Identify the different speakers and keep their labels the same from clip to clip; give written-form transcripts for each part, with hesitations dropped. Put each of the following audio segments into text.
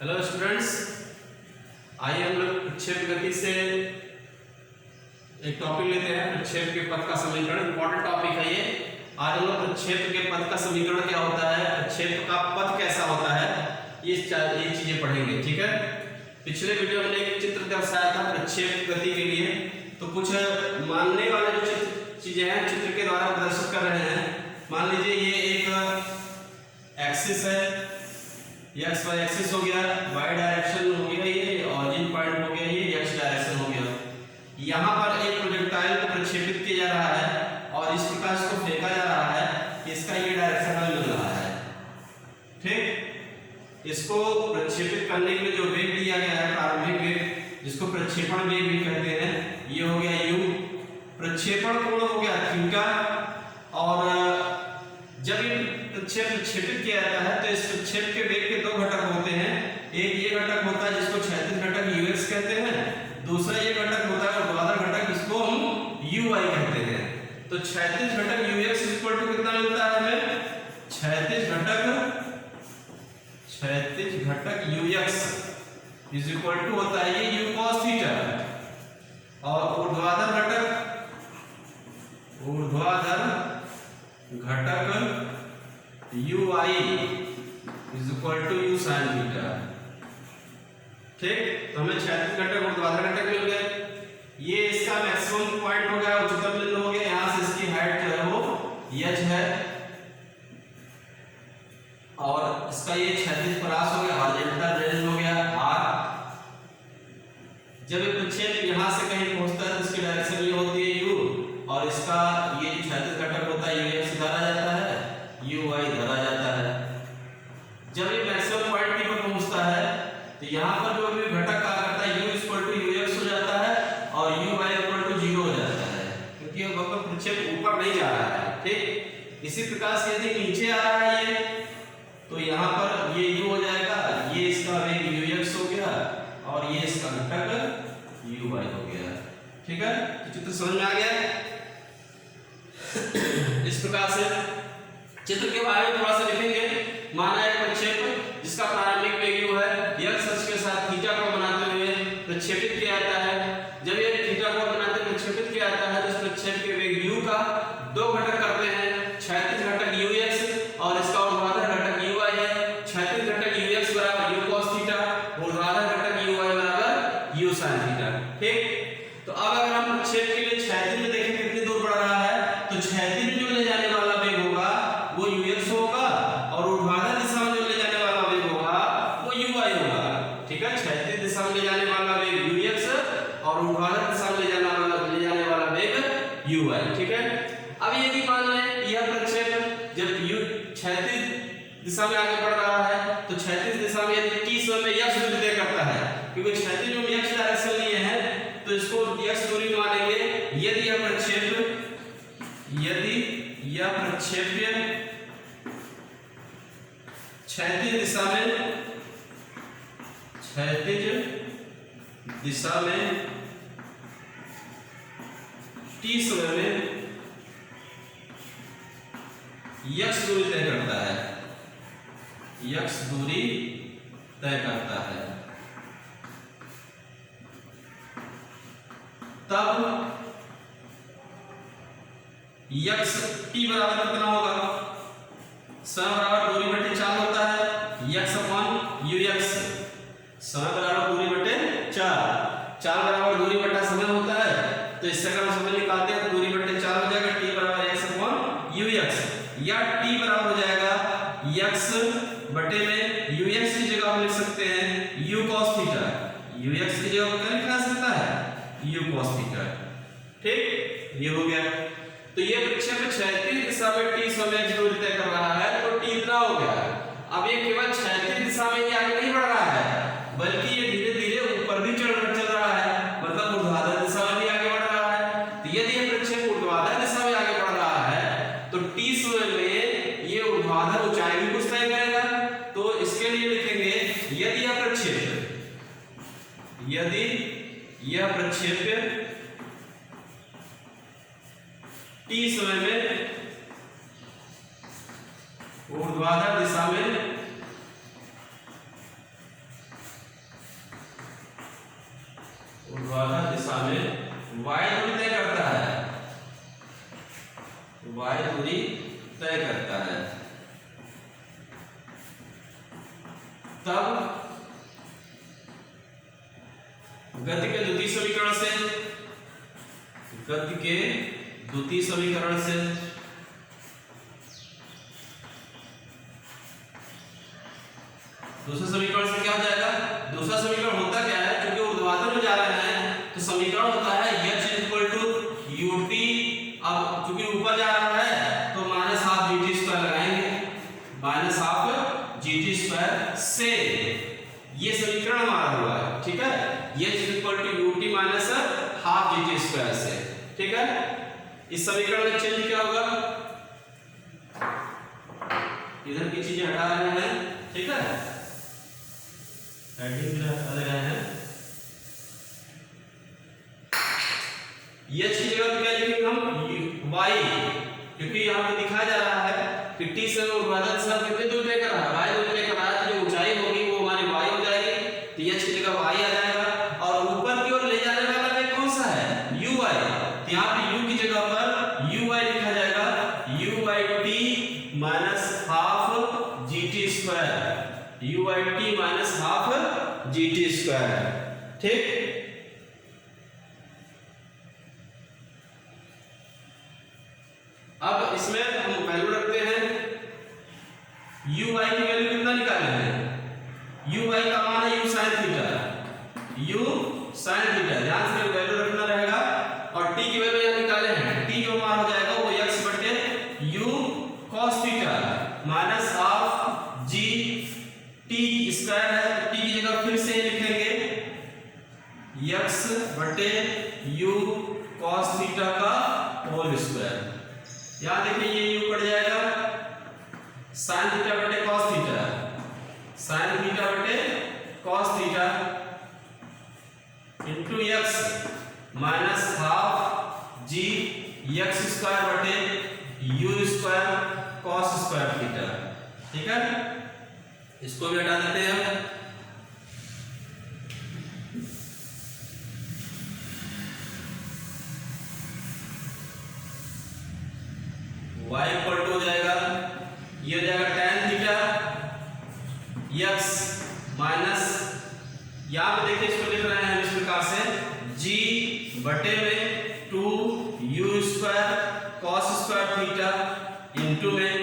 Speaker 1: Hello students, आइए हम लोग प्रक्षेप गति से एक टॉपिक लेते हैं। प्रक्षेप के पथ का समीकरण इंपॉर्टेंट टॉपिक है ये। आज हम लोग प्रक्षेप के पथ का समीकरण क्या होता है, प्रक्षेप का पथ कैसा होता है, ये चीजें पढ़ेंगे। ठीक है, पिछले वीडियो में एक चित्र दर्शाया था प्रक्षेप गति के लिए, तो कुछ मानने वाले जो चीजें हैं चित्र के द्वारा प्रदर्शित कर रहे हैं। मान लीजिए ये एक एक्सिस है, एक्स वाई एक्सिस हो गया, वाई डायरेक्शन हो गया ये, ऑरिजिन पॉइंट हो गया ये, एक्स डायरेक्शन हो गया। यहाँ पर एक प्रोजेक्टाइल को प्रक्षेपित किया जा रहा है और इस प्रकार इसको फेंका जा रहा है कि इसका ये डायरेक्शन हमें मिल रहा है। ठीक, इसको प्रक्षेपित करने के लिए जो वेग दिया गया है, प्रारंभिक वेग, जिसको प्रक्षेपण वेग भी कहते हैं, ये हो गया u। प्रक्षेपण कोण हो गया थीटा। और जब ये प्रक्षेपित किया जाता है तो इस प्रक्षेप के वेग के दो घटक होते हैं। एक ये घटक होता है जिसको क्षैतिज घटक ux कहते हैं, दूसरा ये घटक होता है ऊर्ध्वाधर घटक, जिसको हम uy कहते हैं। तो क्षैतिज घटक ux इक्वल टू कितना मिलता है हमें, क्षैतिज घटक ux इज इक्वल टू होता है ये u cos थीटा, और ऊर्ध्वाधर घटक uy is equal to u sin theta. ठीक, तो हमें क्षैतिज घटक ऊर्ध्वाधर घटक मिल गए। ये इसका मैक्सिमम पॉइंट हो गया, उच्चतम बिंदु हो गया। यहाँ से इसकी हाइट जो है वो h है, और इसका ये क्षैतिज परास हो गया, हॉरिजॉन्टल रेंज हो गया r। जब ये प्रक्षेप यहाँ से कहीं पहुँचता है तो इसकी डायरेक्शन ये होती है u, और इसका ये जो क्षैतिज घटक होता है ux इधर आ जाता है, uy इधर आ जाता है। जब ये मैक्सिमम पॉइंट P पर पहुँचता है तो यहाँ पर जो भी घटक क्या करता है, u इक्वल टू ux हो जाता है और uy इक्वल टू 0 हो जाता है, क्योंकि अब प्रक्षेप ऊपर नहीं जा रहा है। ठीक, इसी प्रकार से यदि नीचे आ रहा है ये, तो यहाँ पर ये u हो जाएगा, ये इसका वेग ux हो गया, और ये इसका घटक uy हो गया। ठीक है, तो चित्र समझ में आ गया। इस प्रकार से चित्र के बारे में थोड़ा सा लिखेंगे। माना एक प्रक्षेप जिसका प्रारंभिक वेग u है, x अक्ष के साथ थीटा को बनाते हुए प्रक्षेपित किया जाता है। जब ये थीटा को बनाते प्रक्षेपित किया जाता है तो इस प्रक्षेप के वेग u का दो घटक करते हैं, क्षैतिज घटक ux और इसका ऊर्ध्वाधर घटक uy है। क्षैतिज घटक ux बराबर u cos थीटा, ऊर्ध्वाधर घटक uy बराबर u sin थीटा। ठीक, तो अब अगर हम प्रक्षेप के लिए क्षैतिज में देखें कितनी दूर बढ़ रहा है, तो क्षैतिज में जो ले जाने वाला वेग होगा वो ux होगा, और ऊर्ध्वाधर दिशा में जो ले जाने वाला वेग होगा वो uy होगा। ठीक है, क्षैतिज दिशा में ले जाने वाला वेग ux और ऊर्ध्वाधर दिशा में ले जाने वाला वेग uy। ठीक है, अब यदि मान लें यह प्रक्षेप जब u क्षैतिज दिशा में आगे बढ़ रहा है, तो क्षैतिज दिशा में यदि t समय में x दूरी तय करता है, क्योंकि क्षैतिज में x डायरेक्शन लिए है तो इसको x दूरी मानेंगे। यदि यह प्रक्षेप क्षैतिज दिशा में t समय में x दूरी तय करता है, तब x t बराबर कितना होगा, समय बराबर दूरी बटे 4 होता है, x अपॉन ux, समय बराबर दूरी बटे 4 बराबर दूरी बटा समय होता है। तो इससे अगर हम समय निकालते हैं तो दूरी बटे 4 हो जाएगा, t बराबर x अपॉन ux, या t बराबर हो जाएगा x बटे में ux की जगह हम लिख सकते हैं u cos थीटा। ux की जगह क्या लिखा सकता है, u cos थीटा। ठीक, ये हो गया। तो ये प्रक्षेप क्षैतिज दिशा में t समय x दूरी तय कर रहा है, तो t इतना हो गया। अब ये केवल क्षैतिज दिशा में ही आगे नहीं बढ़ रहा है, बल्कि ये धीरे धीरे ऊपर भी चल रहा है, मतलब ऊर्ध्वाधर दिशा में भी आगे बढ़ रहा है। तो यदि ये प्रक्षेप ऊर्ध्वाधर दिशा में आगे बढ़ रहा है तो t समय में ये ऊर्ध्वाधर ऊंचाई भी कुछ तय करेगा। तो इसके लिए लिखेंगे यदि यह प्रक्षेप t समय में ऊर्ध्वाधर दिशा में में y दूरी तय करता है, y दूरी तय करता है, तब गति के द्वितीय समीकरण से, गति के द्वितीय समीकरण से दूसरे समीकरण से क्या हो जाएगा? दूसरा समीकरण होता क्या है, क्योंकि ऊर्ध्वाधर में जा रहे हैं तो समीकरण होता है h = ut। अब क्योंकि ऊपर जा रहा है तो -12 gt² लगाएंगे, -12 gt² से ये समीकरण हमारा हुआ है, ठीक है। h = ut -12 gt² से, ठीक है। इस समीकरण में चेंज क्या होगा, इधर की चीजें हटा रहे हैं, ठीक है, हेडिंग हटा रहे हैं। h की जगह क्या लिखेंगे हम, y, क्योंकि यहाँ पे दिखाया जा रहा है कि t से ऊर्ध्वाधर दिशा कितने दूर तय कर रहा है, y दूर तय कर रहा है, तो जो ऊंचाई होगी वो हमारी y हो जाएगी, तो h की जगह y आ जाएगा। और ऊपर की ओर ले जाने वाला वेग कौन सा है, uy, तो यहाँ पे u की जगह पर uy लिखा जाएगा, u/t -12 gt², u/t -12 gt², ठीक। अब इसमें हम वैल्यू रखते हैं, uy की वैल्यू कितना निकाले हैं, uy का मान है u sin theta, u sin theta, ध्यान से वैल्यू रखना रहेगा। और t की वैल्यू यहां निकाले हैं, t जो मान हो जाएगा वो x बटे u cos theta -12 g t² है, t की जगह फिर से लिखेंगे x बटे u cos थीटा का होल स्क्वायर। यहां देखिए ये u कट जाएगा, sin थीटा बटे cos थीटा, sin थीटा बटे cos theta into x -12 g x² बटे u² cos² थीटा, ठीक है। इसको भी हटा देते हैं। y इक्वल टू हो जाएगा, ये हो जाएगा tan थीटा x माइनस, यहाँ पे देखिए इसको लिख रहे हैं इस प्रकार से, g बटे में 2u² cos² थीटा इंटू में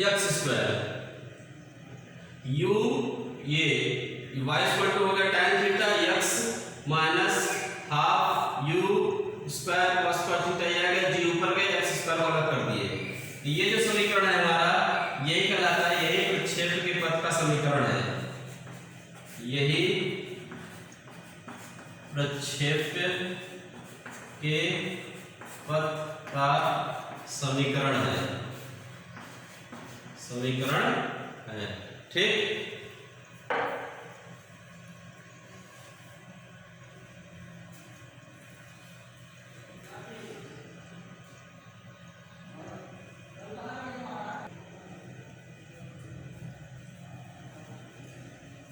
Speaker 1: x², u ये y इक्वल टू हो गया tan theta x -12 u² cos² theta, ये आ गया, g ऊपर गए, x² को अलग कर दिए। ये जो समीकरण है हमारा यही कहलाता है, यही प्रक्षेप के पथ का समीकरण है, यही प्रक्षेप के पथ का समीकरण है, समीकरण है, ठीक।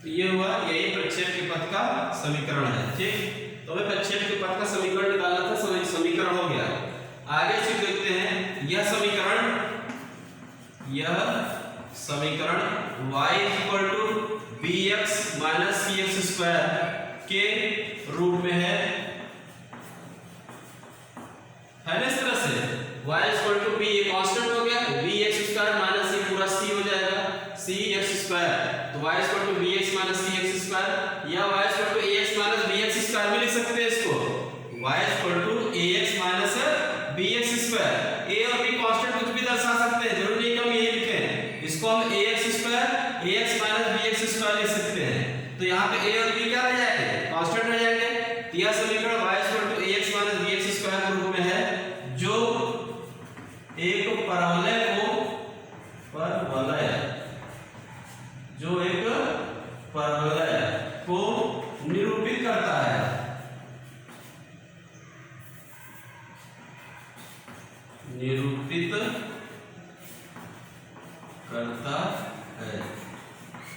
Speaker 1: तो ये हुआ, यही प्रक्षेप के पथ का समीकरण है, ठीक। तो हमें प्रक्षेप के पथ का समीकरण निकालना था, समीकरण हो गया। आगे से देखते हैं यह समीकरण y equal to bx minus cx² के रूप में है ना, इस तरह से y इक्वल टू b, ये कांस्टेंट हो गया, bx² माइनस ये पूरा c हो जाएगा, cx², तो y equal to bx minus cx² या y equal to ax minus bx² भी लिख सकते हैं इसको, y equal to ax minus bx², a और b कांस्टेंट कुछ भी दर्शा सकते हैं, जरूरी नहीं कि हम यही लिखें, इसको हम ax माइनस bx² लिख सकते हैं। तो यहाँ पे a और b क्या रह जाएंगे, कांस्टेंट रह जाएंगे। तो यह समीकरण y equal to ax minus bx² के रूप में है, जो एक परवलय को निरूपित करता है, निरूपित करता है,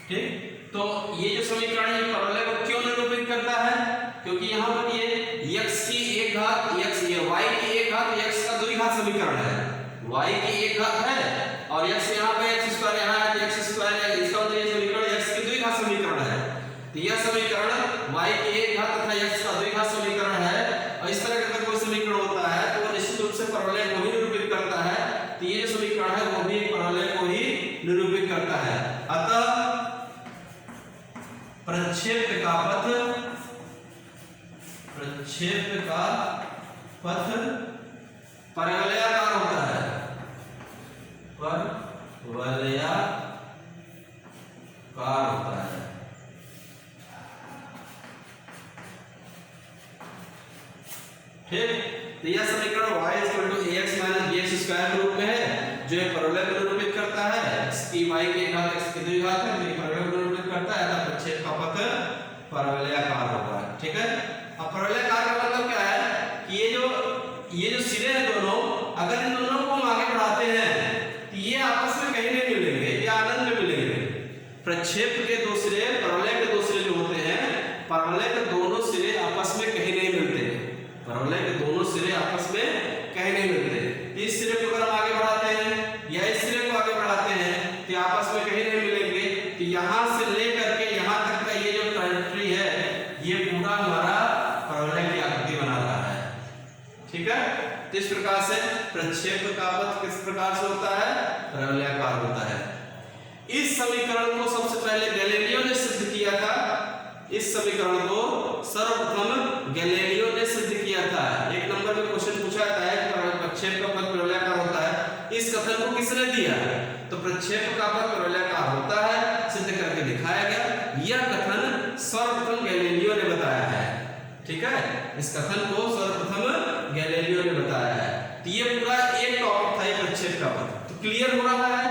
Speaker 1: ठीक। तो ये जो समीकरण है ये परवलय को क्यों निरूपित करता है? क्योंकि यहाँ पर ये x की एक घात x, ये y की एक घात x का द्विघात समीकरण है। y की एक घात है और x यहाँ पे x स्क्वायर यहाँ है x स्क्वायर है, इसका मतलब ये समीकरण x की द्विघात समीकरण है। तो यह समीकरण y की एक घात तथा x का द्विघात समीकरण है। और इस तरह का अगर कोई समीकरण होता है तो वो निश्चित रूप से परवलय को ही निरूपित करता है। तो ये जो समीकरण है वो भी परवलय को ही निरूपित करता है। अतः प्रक्षेप का पथ परवलयाकार होता है, परवलयाकार होता है। ठीक, तो यह समीकरण y ax bx स्क्वायर के रूप में है जो परवलय को निरूपित करता है। इसकी y की घात x की द्विघात है, तो परवलय को निरूपित करता है। अतः प्रक्षेप का पथ परवलयाकार होगा। ठीक है, अब परवलयाकार का मतलब क्या है कि ये जो सिरे हैं दोनों, अगर इन दोनों को हम आगे बढ़ाते हैं तो ये आपस में कहीं नहीं मिलेंगे, ये आनंद में मिलेंगे। प्रक्षेप के दो सिरे, परवलय के दो सिरे जो होते हैं, परवलय के दोनों सिरे आपस में कहीं नहीं मिलते। परवलय के दोनों सिरे आपस में कहीं नहीं मिलते। इस सिरे को अगर हम आगे बढ़ाते हैं या इस सिरे को आगे बढ़ाते हैं तो आपस में कहीं नहीं मिलेंगे। तो यहाँ से लेकर के यहाँ तक का ये जो ट्रायंगल है ये पूरा हमारा परवलय की आकृति बना रहा है। ठीक है, तो इस प्रकार से प्रक्षेप का पथ किस प्रकार से होता है? परवलयाकार होता है। इस समीकरण को सबसे पहले गैलीलियो ने सिद्ध किया था। इस समीकरण को सर्वप्रथम गैलीलियो ने सिद्ध किया था। एक नंबर में क्वेश्चन पूछा जाता है कि प्रक्षेप का पथ परवलयाकार होता है, इस कथन को किसने दिया? तो प्रक्षेप का पथ परवलयाकार होता है सिद्ध करके दिखाया गया। यह कथन सर्वप्रथम गैलीलियो ने बताया है। ठीक है, इस कथन को सर्वप्रथम गैलीलियो ने बताया है। तो ये पूरा एक टॉपिक था, ये प्रक्षेप का पथ। तो क्लियर हो रहा है?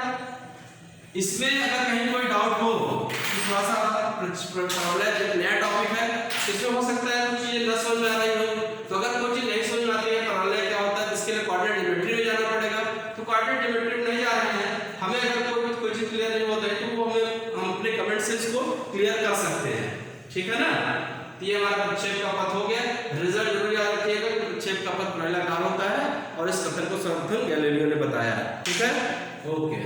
Speaker 1: इसमें अगर कहीं कोई डाउट हो तो थोड़ा सा परवलय नया टॉपिक है, इसमें हो सकता है कुछ चीजें न समझ में आ रही हो। तो अगर कोई चीज नहीं समझ में आती है परवलय क्या होता है, इसके लिए कोऑर्डिनेट ज्योमेट्री में जाना पड़ेगा। तो कोऑर्डिनेट ज्योमेट्री में नहीं जा रहे हैं, हमें अगर कोई चीज क्लियर नहीं होता है तो वो हम अपने कमेंट से इसको क्लियर कर सकते हैं। ठीक है ना? तो ये हमारा प्रक्षेप का पथ हो गया। रिजल्ट जरूर याद रखिएगा कि प्रक्षेप का पथ परवलयाकार होता है और इस कथन को सर्वप्रथम गैलीलियो ने बताया है। ठीक है, ओके।